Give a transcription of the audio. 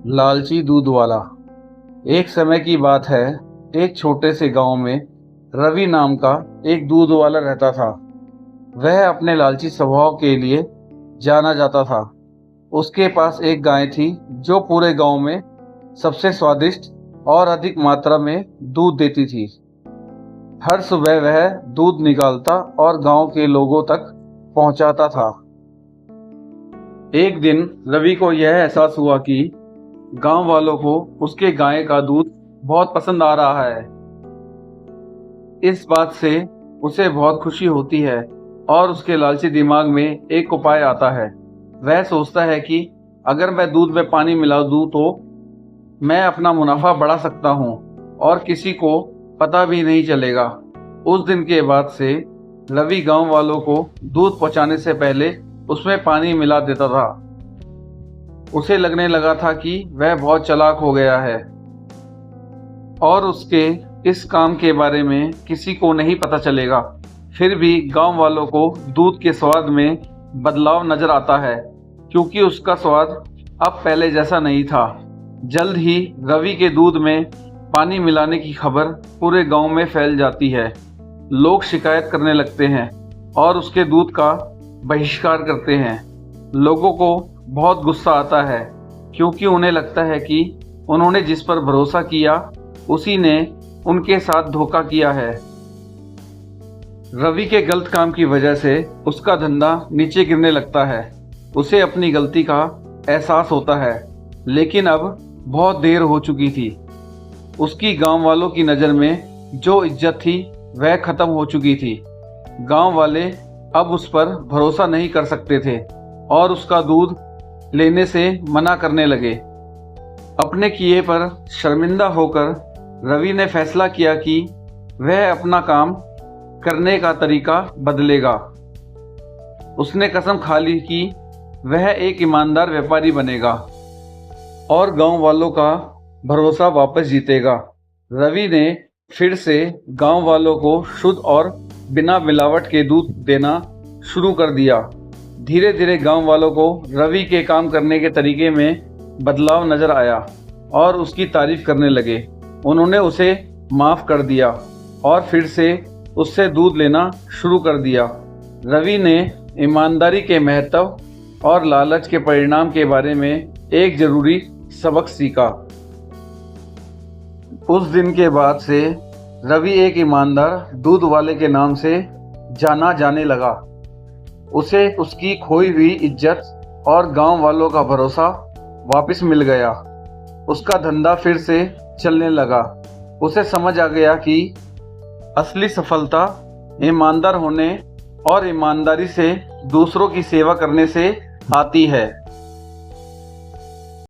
लालची दूध वाला। एक समय की बात है, एक छोटे से गांव में रवि नाम का एक दूध वाला रहता था। वह अपने लालची स्वभाव के लिए जाना जाता था। उसके पास एक गाय थी जो पूरे गांव में सबसे स्वादिष्ट और अधिक मात्रा में दूध देती थी। हर सुबह वह दूध निकालता और गांव के लोगों तक पहुंचाता था। एक दिन रवि को यह एहसास हुआ कि गांव वालों को उसके गाय का दूध बहुत पसंद आ रहा है। इस बात से उसे बहुत खुशी होती है और उसके लालची दिमाग में एक उपाय आता है। वह सोचता है कि अगर मैं दूध में पानी मिला दूं तो मैं अपना मुनाफा बढ़ा सकता हूं और किसी को पता भी नहीं चलेगा। उस दिन के बाद से रवि गांव वालों को दूध पहुंचाने से पहले उसमें पानी मिला देता था। उसे लगने लगा था कि वह बहुत चालाक हो गया है और उसके इस काम के बारे में किसी को नहीं पता चलेगा। फिर भी गांव वालों को दूध के स्वाद में बदलाव नजर आता है, क्योंकि उसका स्वाद अब पहले जैसा नहीं था। जल्द ही रवि के दूध में पानी मिलाने की खबर पूरे गांव में फैल जाती है। लोग शिकायत करने लगते हैं और उसके दूध का बहिष्कार करते हैं। लोगों को बहुत गुस्सा आता है, क्योंकि उन्हें लगता है कि उन्होंने जिस पर भरोसा किया उसी ने उनके साथ धोखा किया है। रवि के गलत काम की वजह से उसका धंधा नीचे गिरने लगता है। उसे अपनी गलती का एहसास होता है, लेकिन अब बहुत देर हो चुकी थी। उसकी गांव वालों की नज़र में जो इज्जत थी वह खत्म हो चुकी थी। गांव वाले अब उस पर भरोसा नहीं कर सकते थे और उसका दूध लेने से मना करने लगे। अपने किए पर शर्मिंदा होकर रवि ने फैसला किया कि वह अपना काम करने का तरीका बदलेगा। उसने कसम खा ली कि वह एक ईमानदार व्यापारी बनेगा और गांव वालों का भरोसा वापस जीतेगा। रवि ने फिर से गांव वालों को शुद्ध और बिना मिलावट के दूध देना शुरू कर दिया। धीरे धीरे गांव वालों को रवि के काम करने के तरीके में बदलाव नजर आया और उसकी तारीफ करने लगे। उन्होंने उसे माफ़ कर दिया और फिर से उससे दूध लेना शुरू कर दिया। रवि ने ईमानदारी के महत्व और लालच के परिणाम के बारे में एक ज़रूरी सबक सीखा। उस दिन के बाद से रवि एक ईमानदार दूध वाले के नाम से जाना जाने लगा। उसे उसकी खोई हुई इज्जत और गांव वालों का भरोसा वापस मिल गया। उसका धंधा फिर से चलने लगा। उसे समझ आ गया कि असली सफलता ईमानदार होने और ईमानदारी से दूसरों की सेवा करने से आती है।